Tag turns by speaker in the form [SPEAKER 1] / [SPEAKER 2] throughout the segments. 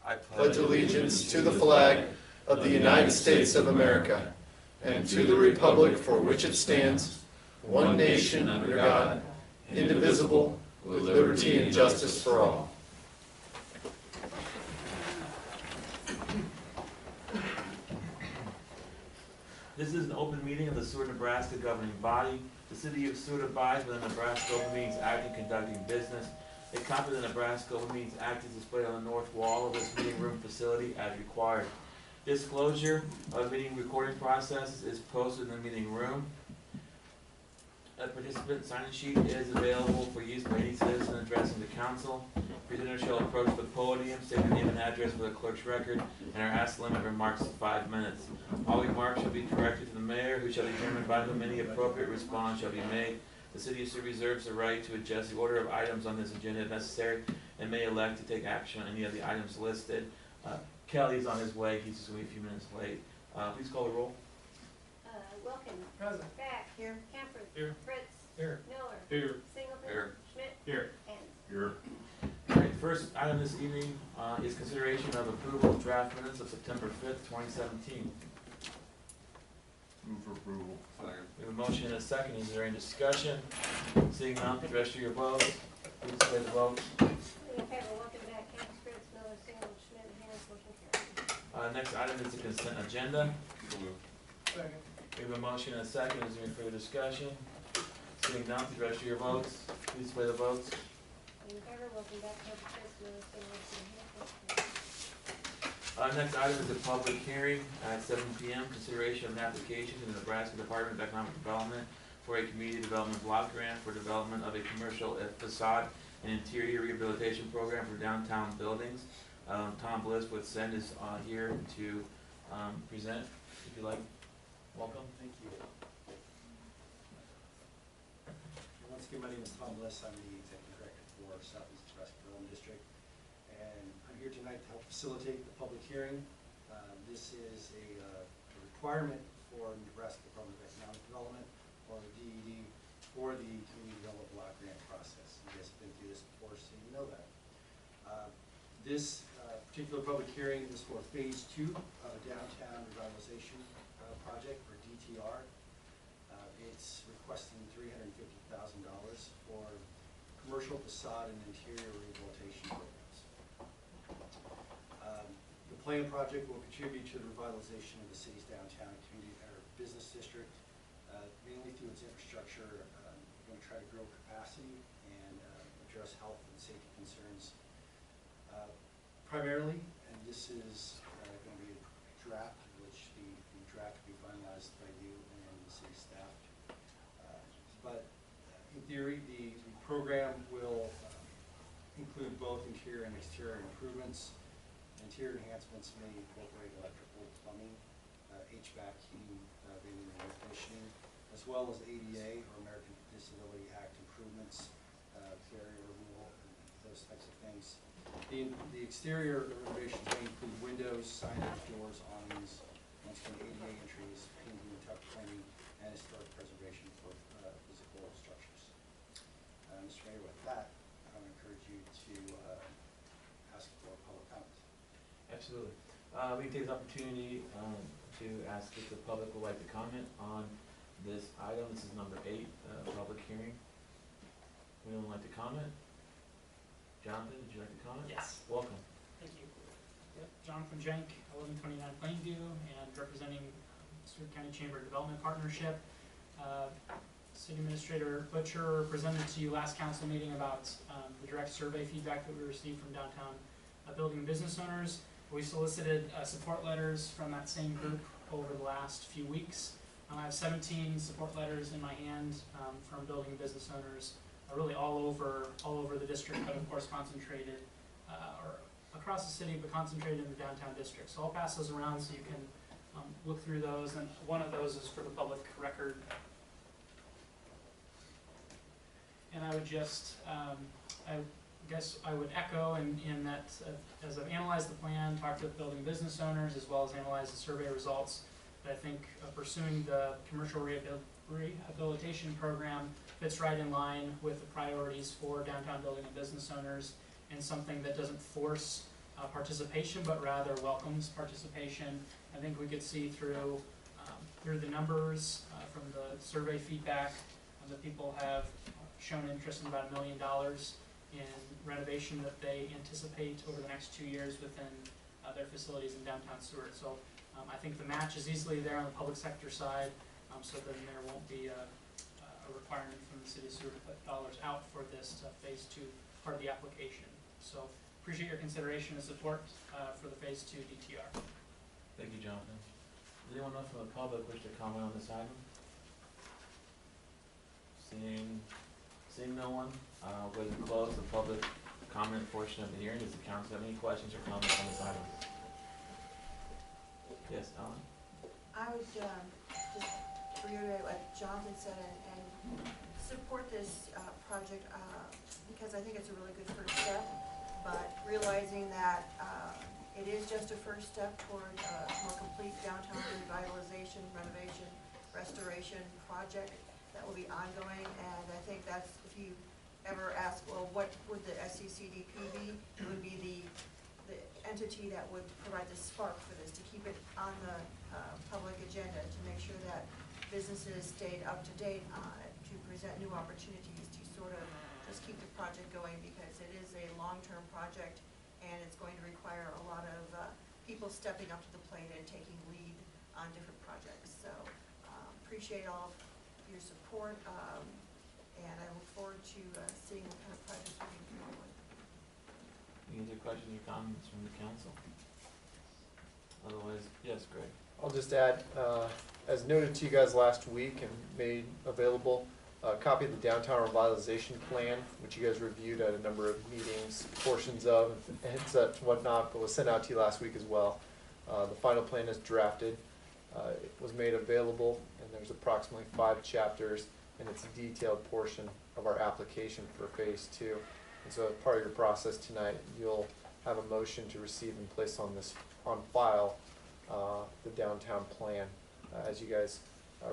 [SPEAKER 1] I pledge allegiance to the flag of the United States of America and to the republic for which it stands, one nation under God, indivisible, with liberty and justice for all.
[SPEAKER 2] This is an open meeting of the Seward, Nebraska governing body. The city of Seward abides by the Nebraska Open Meetings Act in conducting business. A copy of the Nebraska Open Meetings Act is displayed on the north wall of this meeting room facility as required. Disclosure of meeting recording process is posted in the meeting room. A participant sign-in sheet is available for use by any citizen addressing the council. Presenters shall approach the podium, state their name and address for the clerk's record, and are asked to limit remarks to 5 minutes. All remarks shall be directed to the mayor, who shall determine by whom any appropriate response shall be made. The city of Seward reserves the right to adjust the order of items on this agenda if necessary, and may elect to take action on any of the items listed. Kelly is on his way. He's just going to be a few minutes late. Please call the roll.
[SPEAKER 3] Wilkin.
[SPEAKER 4] Present.
[SPEAKER 3] Back.
[SPEAKER 4] Here.
[SPEAKER 3] Camper.
[SPEAKER 4] Here.
[SPEAKER 3] Fritz.
[SPEAKER 4] Here.
[SPEAKER 3] Miller.
[SPEAKER 4] Here.
[SPEAKER 3] Singleton.
[SPEAKER 4] Here.
[SPEAKER 3] Schmidt.
[SPEAKER 4] Here.
[SPEAKER 3] And
[SPEAKER 4] Here.
[SPEAKER 2] All right, first item this evening is consideration of approval of draft minutes of September 5th, 2017.
[SPEAKER 4] Move for approval. Second.
[SPEAKER 2] We have a motion and a second. Is there any discussion? Seeing none, the rest of your votes. Please display the votes.
[SPEAKER 3] in favor. Wilkin. Back. Camper. Fritz. Miller. Singleton. Schmidt. Hands. Motion carried.
[SPEAKER 2] Next item is the consent agenda.
[SPEAKER 4] Second.
[SPEAKER 2] We have a motion and a second. Is there any further discussion? Seeing none, the rest of your votes. Please display the votes.
[SPEAKER 3] In favor. Wilkin. Back. Camper. Fritz. Miller. Singleton. Hands. Motion carried.
[SPEAKER 2] Next item is a public hearing at 7 p.m. Consideration of an application to the Nebraska Department of Economic Development for a community development block grant for development of a commercial facade and interior rehabilitation program for downtown buildings. Tom Bliss with Send is here to present, if you like. Welcome.
[SPEAKER 5] Thank you. Once again, my name is Tom Bliss. I'm the Executive Director for Southeast Nebraska Development District. And I'm here tonight to help facilitate the public hearing. This is a requirement for Nebraska Department of Economic Development, or the DED, for the Community Development Block Grant process. You guys have been through this before, so you know that. This particular public hearing is for Phase 2 of a downtown revitalization project, or DTR. It's requesting $350,000 for commercial facade and interior rehabilitation programs. The planned project will contribute to the revitalization of the city's downtown community or business district, mainly through its infrastructure. We're going to try to grow capacity and address health and safety concerns. Primarily, and this is going to be a draft, which the draft will be finalized by you and the city staff. But in theory, the program will include both interior and exterior improvements. Interior enhancements may incorporate electrical, plumbing, HVAC, heating, venting, and air conditioning, as well as ADA, or American Disability Act improvements, barrier removal, and those types of things. The exterior renovations may include windows, signage, doors, awnings, once again ADA entries, painting and tuck pointing, and historic preservation for physical structures. Mr. Mayor, with that, I would encourage you to ask for public comment.
[SPEAKER 2] Absolutely. We can take this opportunity to ask if the public would like to comment on this item. This is number 8, public hearing. Anyone would like to comment? Jonathan, would you like to comment?
[SPEAKER 6] Yes.
[SPEAKER 2] Welcome.
[SPEAKER 6] Thank you. Yep, Jonathan Jenk, 1129 Plainview, and representing Seward County Chamber Development Partnership. City Administrator Butcher presented to you last council meeting about the direct survey feedback that we received from downtown building business owners. We solicited support letters from that same group over the last few weeks. I have 17 support letters in my hand from building business owners, really all over the district, but of course concentrated or across the city, but concentrated in the downtown district. So I'll pass those around so you can look through those, and one of those is for the public record. And I would just, I guess I would echo in that as I've analyzed the plan, talked with building business owners, as well as analyzed the survey results, that I think pursuing the commercial rehabilitation program fits right in line with the priorities for downtown building and business owners, and something that doesn't force participation, but rather welcomes participation. I think we could see through the numbers from the survey feedback that people have shown interest in about $1 million in renovation that they anticipate over the next 2 years within their facilities in downtown Seward. So I think the match is easily there on the public sector side, so then there won't be a requirement from the city of Seward to put dollars out for this phase 2 part of the application. So appreciate your consideration and support for the phase 2 DTR.
[SPEAKER 2] Thank you, Jonathan. Does anyone else from the public wish to comment on this item? Seeing no one, we'll go ahead and close the public comment portion of the hearing. Does the council have any questions or comments on this item? Yes, Ellen?
[SPEAKER 7] I would just reiterate what Jonathan said and support this project because I think it's a really good first step, but realizing that it is just a first step toward a more complete downtown revitalization, renovation, restoration project that will be ongoing. And I think that's, if you ever ask, well, what would the SCCDP be? It would be the entity that would provide the spark for this, to keep it on the public agenda, to make sure that businesses stayed up to date on it, to present new opportunities, to sort of just keep the project going, because it is a long-term project and it's going to require a lot of people stepping up to the plate and taking lead on different projects. So appreciate all of your support and I look forward to seeing what kind of projects we can come up with.
[SPEAKER 2] Any other questions or comments from the council? Otherwise, yes, Greg.
[SPEAKER 1] I'll just add, as noted to you guys last week and made available, a copy of the downtown revitalization plan, which you guys reviewed at a number of meetings, portions of, heads up and whatnot, but was sent out to you last week as well. The final plan is drafted. It was made available, and there's approximately 5 chapters, and it's a detailed portion of our application for phase 2. And so as part of your process tonight, you'll have a motion to receive and place on file the downtown plan as you guys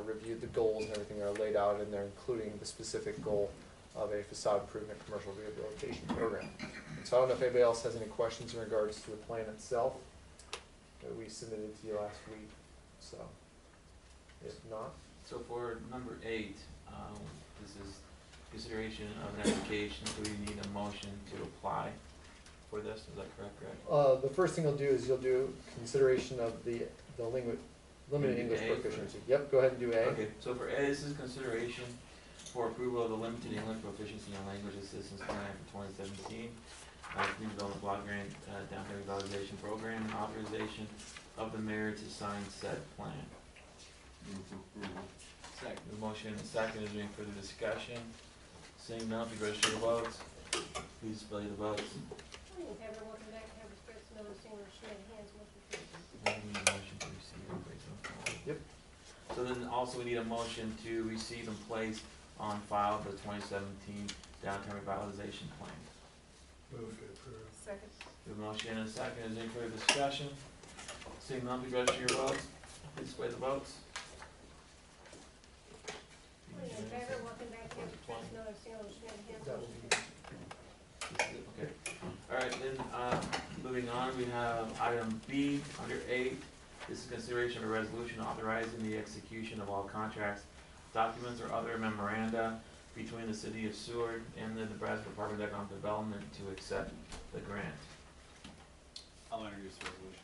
[SPEAKER 1] reviewed the goals and everything that are laid out in there, including the specific goal of a facade improvement commercial rehabilitation program. And so I don't know if anybody else has any questions in regards to the plan itself that we submitted to you last week. So if not,
[SPEAKER 2] So for number 8, this is consideration of an application. Do we need a motion to apply for this? Is that correct, Greg?
[SPEAKER 1] the first thing you'll do is you'll do consideration of the limited English
[SPEAKER 2] A
[SPEAKER 1] proficiency.
[SPEAKER 2] first.
[SPEAKER 1] Yep, go ahead and do A.
[SPEAKER 2] Okay, so for A, this is consideration for approval of the limited English proficiency and language assistance plan for 2017. Community Development Block Grant, Downtown Revitalization Program, and authorization of the mayor to sign said plan.
[SPEAKER 4] Move for approval.
[SPEAKER 5] Second.
[SPEAKER 2] The motion and the second, is there any further discussion? Seeing none, please register your votes. Please display the votes.
[SPEAKER 3] Morning, everyone. Welcome back to Harvard Fritz Miller Singer Schmidt Hands. Motion carries.
[SPEAKER 2] We need a motion to receive and place on file.
[SPEAKER 1] Yep.
[SPEAKER 2] So then also we need a motion to receive and place on file the 2017 Downtown Revitalization Plan.
[SPEAKER 4] Move to approve.
[SPEAKER 7] Second.
[SPEAKER 2] We have a motion and a second, is there any further discussion? Seeing none, please register your votes. Please display the votes.
[SPEAKER 3] Morning, in favor. Welcome back to Harvard Fritz Miller Singer Schmidt Hands.
[SPEAKER 1] That will
[SPEAKER 3] Motion
[SPEAKER 1] be-
[SPEAKER 3] carries.
[SPEAKER 2] Okay. All right, then, moving on, we have item B under 8. This is consideration of a resolution authorizing the execution of all contracts, documents, or other memoranda between the city of Seward and the Nebraska Department of Economic Development to accept the grant.
[SPEAKER 5] I'll introduce the resolution.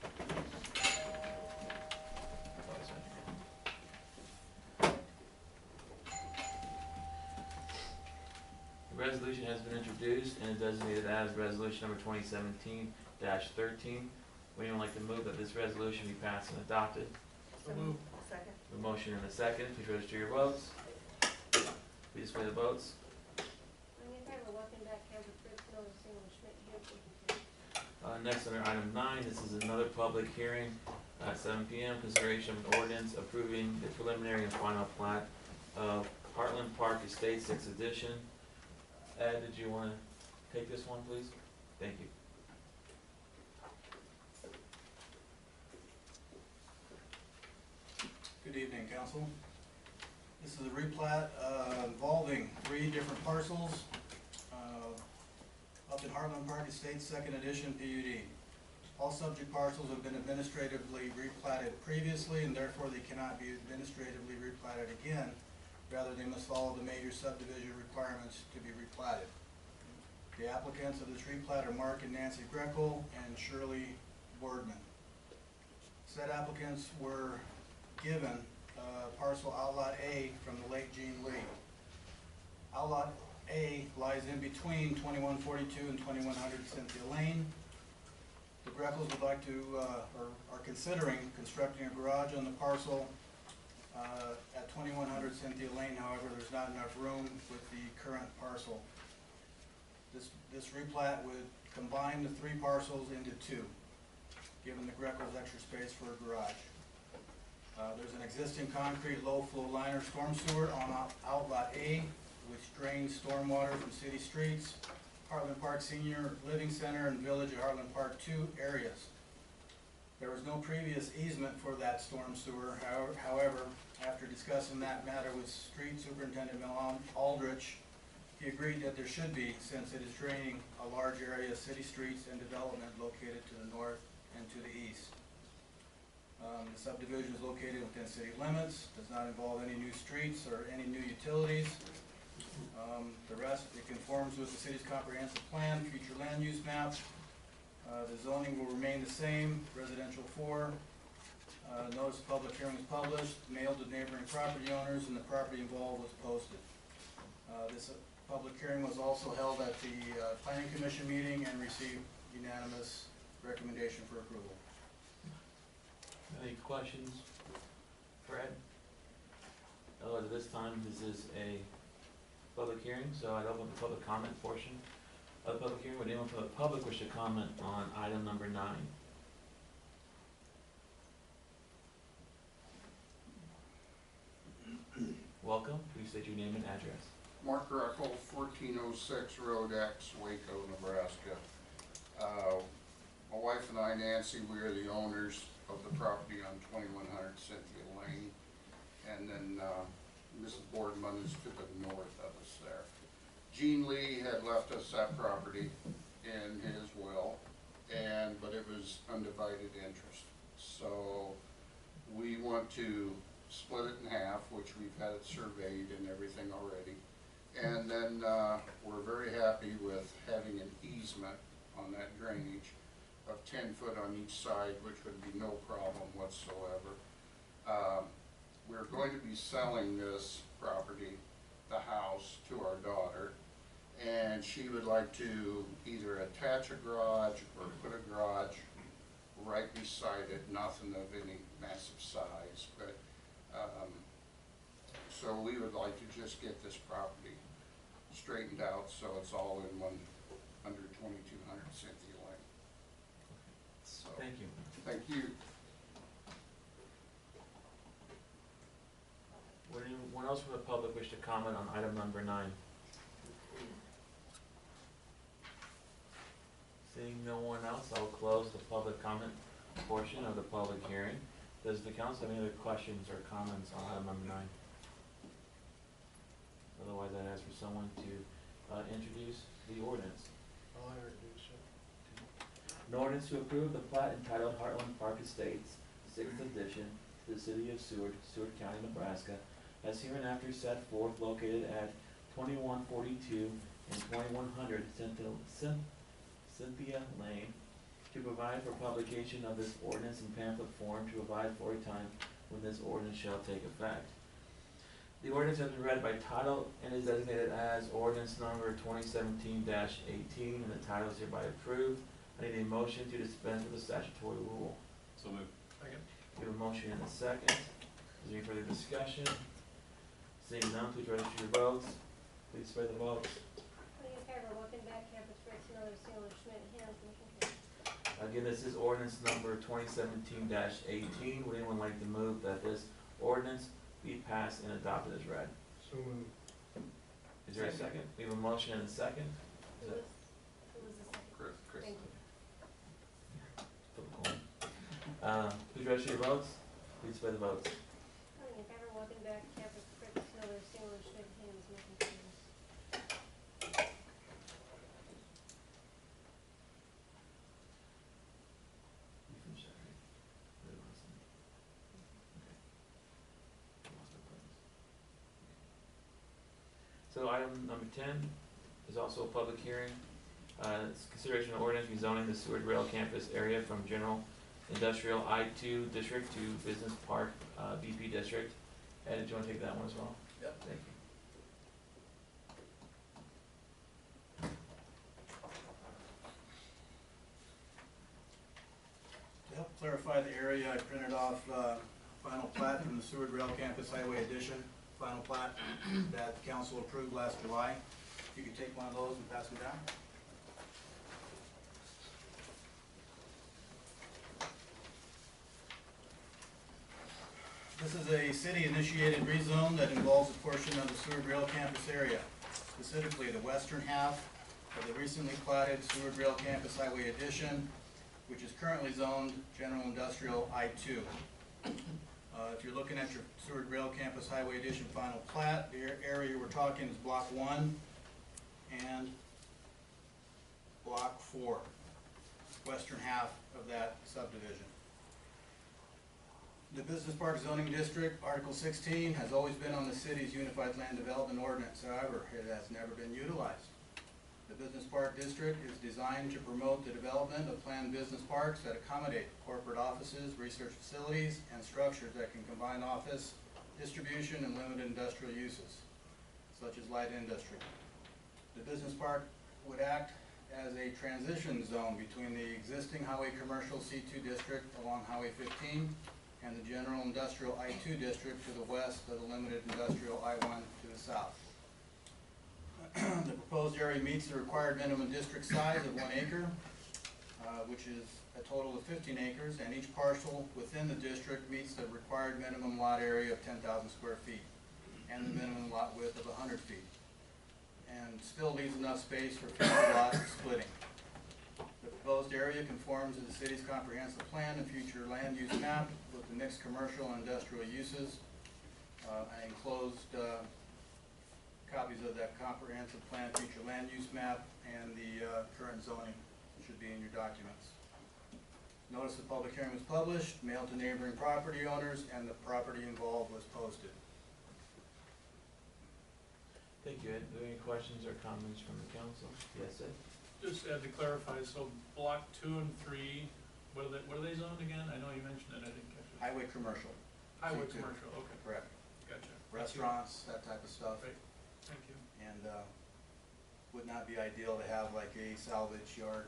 [SPEAKER 2] The resolution has been introduced and is designated as resolution number 2017-13. Would anyone like to move that this resolution be passed and adopted?
[SPEAKER 7] So moved. Second.
[SPEAKER 2] A motion and a second, please register your votes. Please display the votes.
[SPEAKER 3] Morning, in favor. Welcome back to Harvard Fritz Miller Singer Schmidt Hands. Motion carries.
[SPEAKER 2] Next, under item 9, this is another public hearing at 7 p.m. Consideration of an ordinance approving the preliminary and final plat of Heartland Park Estate 6th Edition. Ed, did you want to take this one, please? Thank you.
[SPEAKER 8] Good evening, council. This is a replat involving 3 different parcels up in Heartland Park Estates, 2nd edition PUD. All subject parcels have been administratively replatted previously, and therefore they cannot be administratively replatted again. Rather, they must follow the major subdivision requirements to be replatted. The applicants of this replat are Mark and Nancy Greco and Shirley Boardman. Said applicants were given parcel Outlot A from the late Gene Lee. Outlot A lies in between 2142 and 2100 Cynthia Lane. The Grecos would like to, or are considering constructing a garage on the parcel at 2100 Cynthia Lane. However, there's not enough room with the current parcel. This replat would combine the 3 parcels into 2, giving the Grecos extra space for a garage. There's an existing concrete low-flow liner storm sewer on Outlot A, which drains stormwater from city streets, Heartland Park Senior Living Center, and Village of Heartland Park 2 areas. There was no previous easement for that storm sewer. However, after discussing that matter with Street Superintendent Mel Aldrich, he agreed that there should be, since it is draining a large area of city streets and development located to the north and to the east. The subdivision is located within city limits, does not involve any new streets or any new utilities. The rest, it conforms with the city's comprehensive plan, future land use map. The zoning will remain the same, residential 4. Notice of public hearing was published, mailed to neighboring property owners, and the property involved was posted. This public hearing was also held at the Planning Commission meeting and received unanimous recommendation for approval.
[SPEAKER 2] Any questions? Fred? Otherwise, at this time, this is a public hearing, so I'd open the public comment portion of the public hearing. Would anyone from the public wish to comment on item number 9? Welcome. Please state your name and address.
[SPEAKER 9] Mark Greco, 1406 Road X, Waco, Nebraska. My wife and I, Nancy, we are the owners of the property on 2100 Cynthia Lane. And then Mrs. Boardman is to the north of us there. Gene Lee had left us that property in his will, but it was undivided interest. So we want to split it in half, which we've had it surveyed and everything already. And then we're very happy with having an easement on that drainage of 10 foot on each side, which would be no problem whatsoever. We're going to be selling this property, the house, to our daughter, and she would like to either attach a garage or put a garage right beside it, nothing of any massive size, but so we would like to just get this property straightened out so it's all in one under 2200 Cynthia Lane. So,
[SPEAKER 2] Thank you.
[SPEAKER 9] thank you.
[SPEAKER 2] Would anyone else from the public wish to comment on item number 9? Seeing no one else, I'll close the public comment portion of the public hearing. Does the council have any other questions or comments on item number 9? Otherwise, I'd ask for someone to introduce the ordinance.
[SPEAKER 4] I'll introduce it.
[SPEAKER 2] An ordinance to approve the plat entitled Heartland Park Estates, 6th edition, to the city of Seward, Seward County, Nebraska, as hereinafter set forth, located at 2142 and 2100 Cynthia Lane, to provide for publication of this ordinance in pamphlet form, to provide for a time when this ordinance shall take effect. The ordinance has been read by title and is designated as ordinance number 2017-18, and the title is hereby approved. I need a motion to dispense with the statutory rule.
[SPEAKER 4] So moved. Second.
[SPEAKER 2] We have a motion and a second. Is there any further discussion? Seeing none, please register your votes. Please spread the votes.
[SPEAKER 3] Tony Carver, Welkenbeck, Campus Ritz, Miller, Sealer, Schmidt, Hams, motion carried.
[SPEAKER 2] Again, this is ordinance number 2017-18. Would anyone like to move that this ordinance be passed and adopted as read?
[SPEAKER 4] So moved.
[SPEAKER 2] Is there a second? We have a motion and a second.
[SPEAKER 3] Who was the second?
[SPEAKER 9] Chris.
[SPEAKER 3] Thank you.
[SPEAKER 2] Flip a coin. Please register your votes. Please spread the votes.
[SPEAKER 3] Tony Carver, Welkenbeck, Campus Ritz, Miller, Sealer, Schmidt, Hams, motion carried.
[SPEAKER 2] 10 is also a public hearing. It's consideration of ordinance rezoning the Seward Rail Campus area from general industrial I-2 district to business park BP district. Ed, did you want to take that one as well?
[SPEAKER 5] Yep.
[SPEAKER 2] Thank you.
[SPEAKER 8] To help clarify the area, I printed off final plat from the Seward Rail Campus Highway Edition, final plat that the council approved last July. If you could take one of those and pass them down. This is a city-initiated rezone that involves a portion of the Seward Rail Campus area, specifically the western half of the recently platted Seward Rail Campus Highway Edition, which is currently zoned General Industrial I-2. If you're looking at your Seward Rail Campus Highway Edition final plat, the area we're talking is Block 1 and Block 4, western half of that subdivision. The Business Park Zoning District, Article 16, has always been on the city's Unified Land Development Ordinance. However, it has never been utilized. The Business Park District is designed to promote the development of planned business parks that accommodate corporate offices, research facilities, and structures that can combine office, distribution, and limited industrial uses, such as light industry. The business park would act as a transition zone between the existing Highway Commercial C2 district along Highway 15 and the General Industrial I-2 district to the west of the Limited Industrial I-1 to the south. The proposed area meets the required minimum district size of 1 acre, which is a total of 15 acres, and each parcel within the district meets the required minimum lot area of 10,000 square feet and the minimum lot width of 100 feet, and still leaves enough space for future lot splitting. The proposed area conforms to the city's comprehensive plan and future land use map with the mixed commercial and industrial uses. I enclosed copies of that comprehensive plan, future land use map, and the current zoning should be in your documents. Notice the public hearing was published, mailed to neighboring property owners, and the property involved was posted.
[SPEAKER 2] Thank you, Ed. Are there any questions or comments from the council? Yes, Ed?
[SPEAKER 4] Just to clarify, so block 2 and 3, what are they zoned again? I know you mentioned it, I didn't catch it.
[SPEAKER 8] Highway commercial.
[SPEAKER 4] Highway
[SPEAKER 8] C2.
[SPEAKER 4] commercial, okay,
[SPEAKER 8] Correct.
[SPEAKER 4] gotcha.
[SPEAKER 8] Restaurants, that type of stuff.
[SPEAKER 4] Right. Thank you.
[SPEAKER 8] And would not be ideal to have like a salvage yard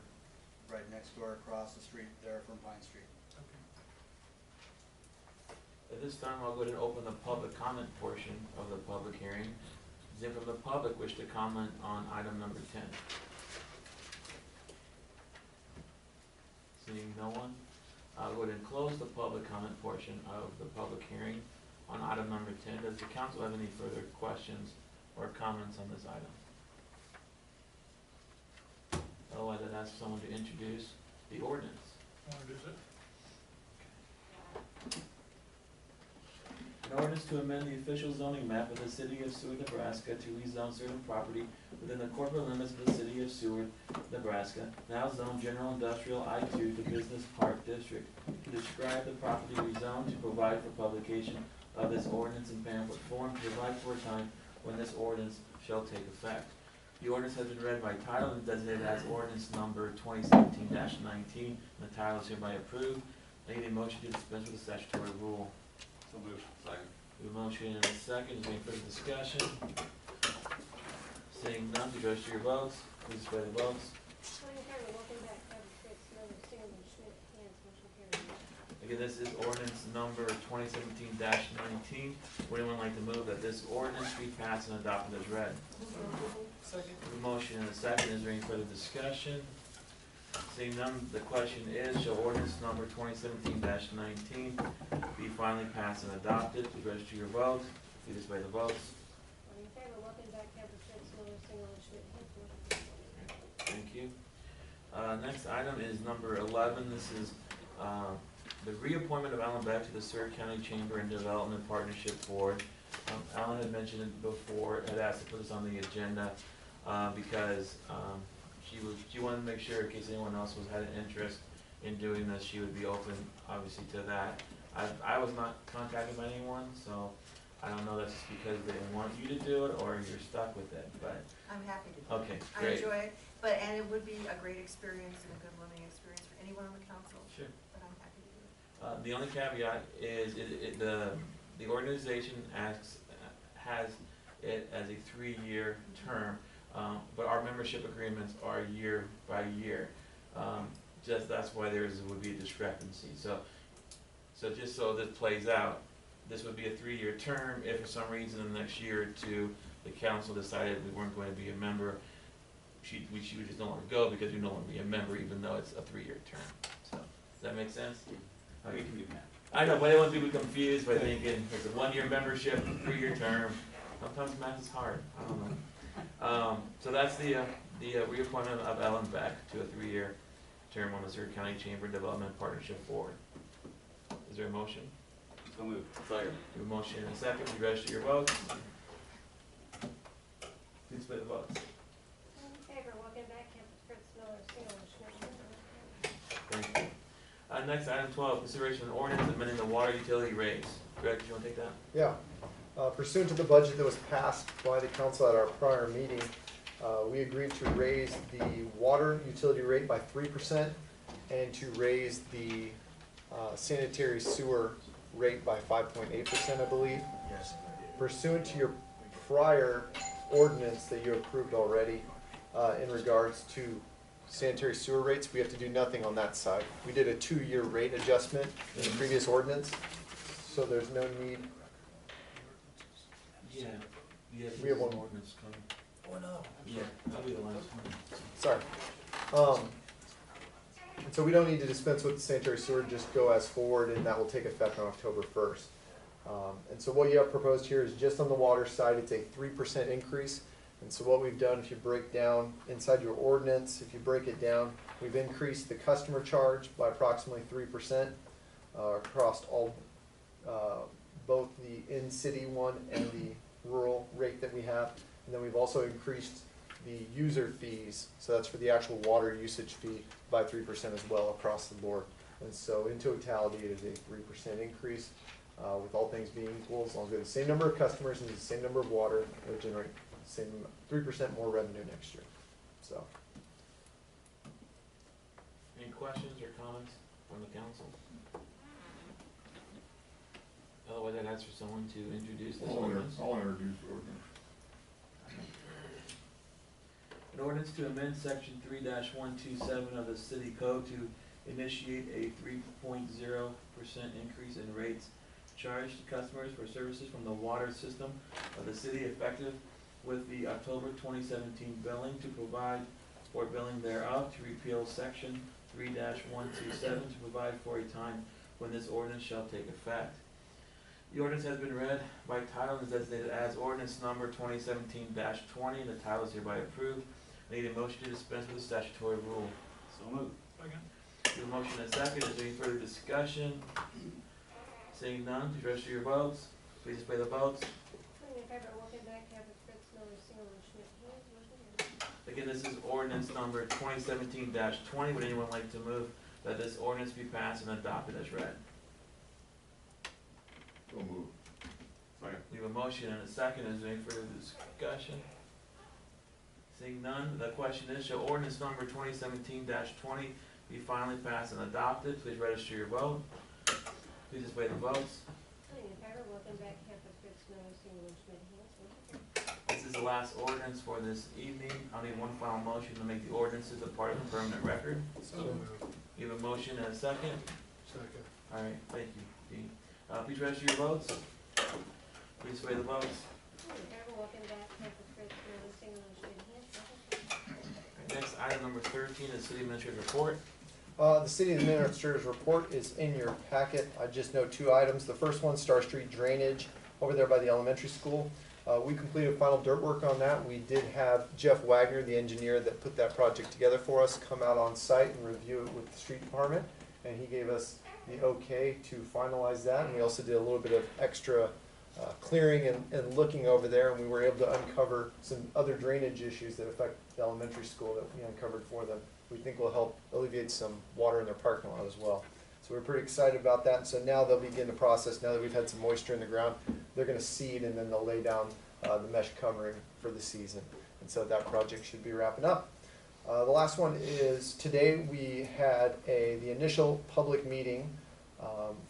[SPEAKER 8] right next door across the street there from Pine Street.
[SPEAKER 4] Okay.
[SPEAKER 2] At this time, I'll go ahead and open the public comment portion of the public hearing. Does anyone from the public wish to comment on item number 10? Seeing no one, I'll go ahead and close the public comment portion of the public hearing on item number 10. Does the council have any further questions or comments on this item? Otherwise, I'd ask someone to introduce the ordinance.
[SPEAKER 4] Want to introduce it?
[SPEAKER 2] An ordinance to amend the official zoning map of the city of Seward, Nebraska to rezone certain property within the corporate limits of the city of Seward, Nebraska, now zoned general industrial I-2 to business park district, to describe the property rezoned, to provide for publication of this ordinance in pamphlet form, to provide for a time when this ordinance shall take effect. The ordinance has been read by title and designated as ordinance number 2017-19, and the title is hereby approved. I need a motion to dispense with the statutory rule.
[SPEAKER 9] So moved. Second.
[SPEAKER 2] We have a motion and a second. Is there any further discussion? Seeing none, please register your votes. Please display the votes.
[SPEAKER 3] Tony Carter, welcome back, Kevin Fritz, Miller, Stanley, Schmidt, Hans, motion carried.
[SPEAKER 2] Again, this is ordinance number 2017-19. Would anyone like to move that this ordinance be passed and adopted as read?
[SPEAKER 4] Second.
[SPEAKER 2] We have a motion and a second. Is there any further discussion? Seeing none, the question is, shall ordinance number 2017-19 be finally passed and adopted? Please register your vote. Please display the votes.
[SPEAKER 3] All in favor, welcome back, Kevin Fritz, Miller, Stanley, Schmidt, Hans, motion carried.
[SPEAKER 2] Thank you. Next item is number 11. This is the reappointment of Alan Beck to the Seward County Chamber and Development Partnership Board. Alan had mentioned it before, had asked to put this on the agenda because she wanted to make sure, in case anyone else had an interest in doing this, she would be open, obviously, to that. I was not contacted by anyone, so I don't know, that's just because they want you to do it, or you're stuck with it, but,
[SPEAKER 7] I'm happy to do it.
[SPEAKER 2] okay,
[SPEAKER 7] I
[SPEAKER 2] great.
[SPEAKER 7] enjoy it, and it would be a great experience and a good learning experience for anyone on the council,
[SPEAKER 2] Sure.
[SPEAKER 7] but I'm happy to do it.
[SPEAKER 2] The only caveat is the organization has it as a 3-year term, but our membership agreements are year by year. Just that's why would be a discrepancy. So just so this plays out, this would be a 3-year term. If for some reason in the next year or two, the council decided we weren't going to be a member, she would just no longer go because we no longer be a member, even though it's a 3-year term. So, does that make sense?
[SPEAKER 10] You can do that.
[SPEAKER 2] I know, but I don't want people confused by thinking it's a 1-year membership, 3-year term. Sometimes math is hard, I don't know. So that's the reappointment of Ellen Beck to a 3-year term on the Seward County Chamber Development Partnership Board. Is there a motion?
[SPEAKER 10] So moved. Second.
[SPEAKER 2] Do a motion and a second, you register your votes. Please split the votes.
[SPEAKER 3] All in favor, Walkenbach, Campbell, Fritz, Miller, Single, Schmidt,
[SPEAKER 2] Thank you. Next, item 12, consideration of ordinance amending the water utility rates. Greg, do you want to take that?
[SPEAKER 1] Yeah. Pursuant to the budget that was passed by the council at our prior meeting, we agreed to raise the water utility rate by 3% and to raise the sanitary sewer rate by 5.8%, I believe.
[SPEAKER 10] Yes.
[SPEAKER 1] Pursuant to your prior ordinance that you approved already in regards to sanitary sewer rates, we have to do nothing on that side. We did a 2-year rate adjustment in the previous ordinance, so there's no need.
[SPEAKER 2] Yeah.
[SPEAKER 1] We have one.
[SPEAKER 2] ordinance coming.
[SPEAKER 1] Oh, no.
[SPEAKER 2] Yeah, that'll be the last one.
[SPEAKER 1] Sorry. And so we don't need to dispense with the sanitary sewer, just go as forward, and that will take effect on October 1st. And so what you have proposed here is just on the water side, it's a 3% increase. And so what we've done, if you break down inside your ordinance, if you break it down, we've increased the customer charge by approximately 3% across all, both the in-city one and the rural rate that we have. And then we've also increased the user fees, so that's for the actual water usage fee, by 3% as well across the board. And so in totality, it is a 3% increase. With all things being equal, as long as we have the same number of customers and the same number of water, it will generate the same 3% more revenue next year. So,
[SPEAKER 2] Any questions or comments from the council? Otherwise, I'd ask for someone to introduce this ordinance.
[SPEAKER 11] I'll introduce the ordinance.
[SPEAKER 2] An ordinance to amend section 3-127 of the city code to initiate a 3.0% increase in rates charged to customers for services from the water system of the city effective with the October 2017 billing, to provide for billing thereof, to repeal section 3-127, to provide for a time when this ordinance shall take effect. The ordinance has been read by title and is designated as ordinance number 2017-20, and the title is hereby approved. I need a motion to dispense with the statutory rule.
[SPEAKER 10] So moved.
[SPEAKER 4] Second.
[SPEAKER 2] Do a motion and a second. Is there any further discussion? Seeing none, please register your votes. Please display the votes.
[SPEAKER 3] All in favor, Walkenbach, Campbell, Fritz, Miller, Single, Schmidt, motion carries.
[SPEAKER 2] Again, this is ordinance number 2017-20. Would anyone like to move that this ordinance be passed and adopted as read?
[SPEAKER 11] So moved.
[SPEAKER 10] Second.
[SPEAKER 2] We have a motion and a second. Is there any further discussion? Seeing none, the question is, shall ordinance number 2017-20 be finally passed and adopted? Please register your vote. Please display the votes.
[SPEAKER 3] All in favor, Walkenbach, Campbell, Fritz, Miller, Single, Schmidt, motion carries.
[SPEAKER 2] This is the last ordinance for this evening. I'll need one final motion to make the ordinances a part of the permanent record.
[SPEAKER 11] So moved.
[SPEAKER 2] You have a motion and a second?
[SPEAKER 11] Second.
[SPEAKER 2] All right, thank you, Dean. Please register your votes. Please sway the votes.
[SPEAKER 3] All in favor, Walkenbach, Campbell, Fritz, Miller, Single, Schmidt, motion carries.
[SPEAKER 2] Next, item number 13 is city administrator's report.
[SPEAKER 1] the city administrator's report is in your packet. I just note 2 items. The first one, Star Street drainage over there by the elementary school. We completed final dirt work on that. We did have Jeff Wagner, the engineer that put that project together for us, come out on site and review it with the street department. And he gave us the okay to finalize that. And we also did a little bit of extra clearing and looking over there, and we were able to uncover some other drainage issues that affect the elementary school that we uncovered for them. We think will help alleviate some water in their parking lot as well. So we're pretty excited about that. And so now they'll begin the process, now that we've had some moisture in the ground, they're gonna seed and then they'll lay down the mesh covering for the season. And so that project should be wrapping up. The last one is today we had the initial public meeting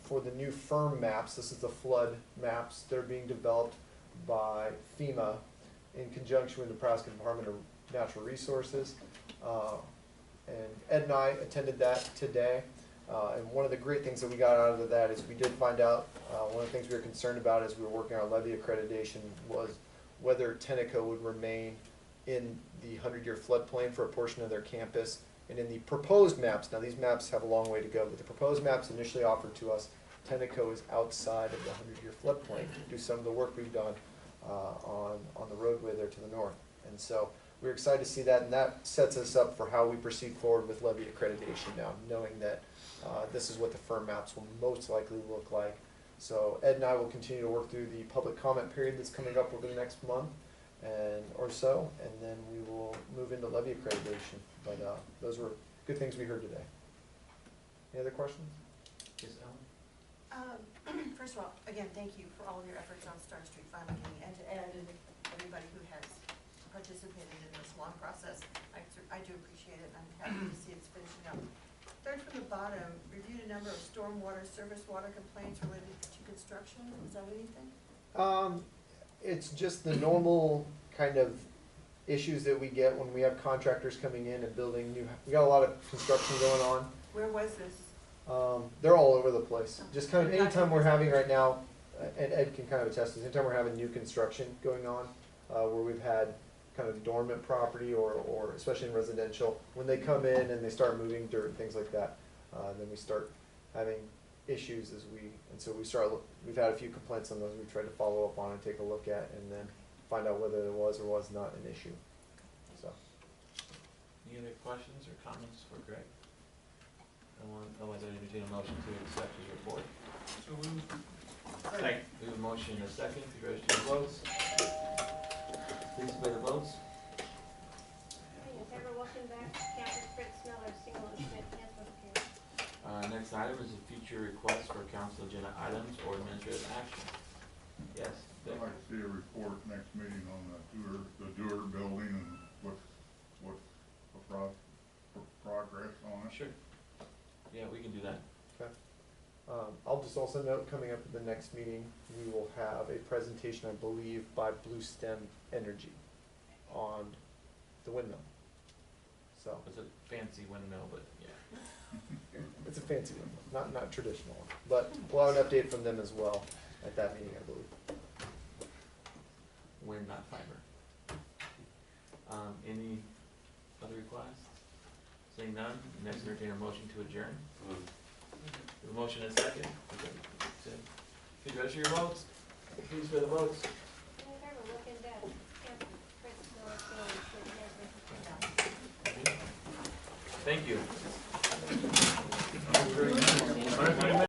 [SPEAKER 1] for the new firm maps. This is the flood maps that are being developed by FEMA in conjunction with the Nebraska Department of Natural Resources. And Ed and I attended that today. And one of the great things that we got out of that is we did find out, one of the things we were concerned about as we were working on levee accreditation was whether Tenneco would remain in the 100-year floodplain for a portion of their campus. And in the proposed maps, now these maps have a long way to go, but the proposed maps initially offered to us, Tenneco is outside of the 100-year floodplain due to some of the work we've done on the roadway there to the north. And so we're excited to see that, and that sets us up for how we proceed forward with levee accreditation now, knowing that this is what the firm maps will most likely look like. So Ed and I will continue to work through the public comment period that's coming up over the next month or so, and then we will move into levee accreditation. But those were good things we heard today. Any other questions?
[SPEAKER 2] Yes, Ellen?
[SPEAKER 7] First of all, again, thank you for all of your efforts on Star Street finally getting end to end, and everybody who has participated in this long process. I do appreciate it, and I'm happy to see it's finishing up. Third from the bottom, reviewed a number of stormwater service water complaints related to construction. Is that what you think?
[SPEAKER 1] It's just the normal kind of issues that we get when we have contractors coming in and building new. We got a lot of construction going on.
[SPEAKER 7] Where was this?
[SPEAKER 1] They're all over the place. Just kind of anytime we're having right now, and Ed can kind of attest to this, anytime we're having new construction going on, where we've had kind of dormant property or especially in residential, when they come in and they start moving dirt and things like that, then we start having issues we've had a few complaints on those we've tried to follow up on and take a look at and then find out whether there was or was not an issue. So.
[SPEAKER 2] Any other questions or comments for Greg? Otherwise I entertain a motion to accept his report.
[SPEAKER 4] So moved.
[SPEAKER 2] Second. We have a motion and a second to register the votes. Please display the votes.
[SPEAKER 3] Okay, in favor, Wolfenbach, Camper, Fritz, Miller, Singleton, Schmidt, Hess, motion carries.
[SPEAKER 2] Next item is a future request for council agenda items or administrative action. Yes,
[SPEAKER 12] I'd
[SPEAKER 2] Dick?
[SPEAKER 12] like to see a report next meeting on the Dewar building and what's the progress on it.
[SPEAKER 2] Sure. Yeah, we can do that.
[SPEAKER 1] Okay. I'll just also note, coming up at the next meeting, we will have a presentation, I believe, by Blue Stem Energy on the windmill. So
[SPEAKER 2] It's a fancy windmill, but yeah.
[SPEAKER 1] it's a fancy windmill, not traditional one. But we'll have an update from them as well at that meeting, I believe.
[SPEAKER 2] Wind, not fiber. Any other requests? Seeing none, next entertain a motion to adjourn. We have a motion and a second. Please register your votes. Please display the votes.
[SPEAKER 3] In favor, Wolfenbach, Camper, Fritz, Miller, Singleton, Schmidt, Hess, motion carries.
[SPEAKER 2] Thank you.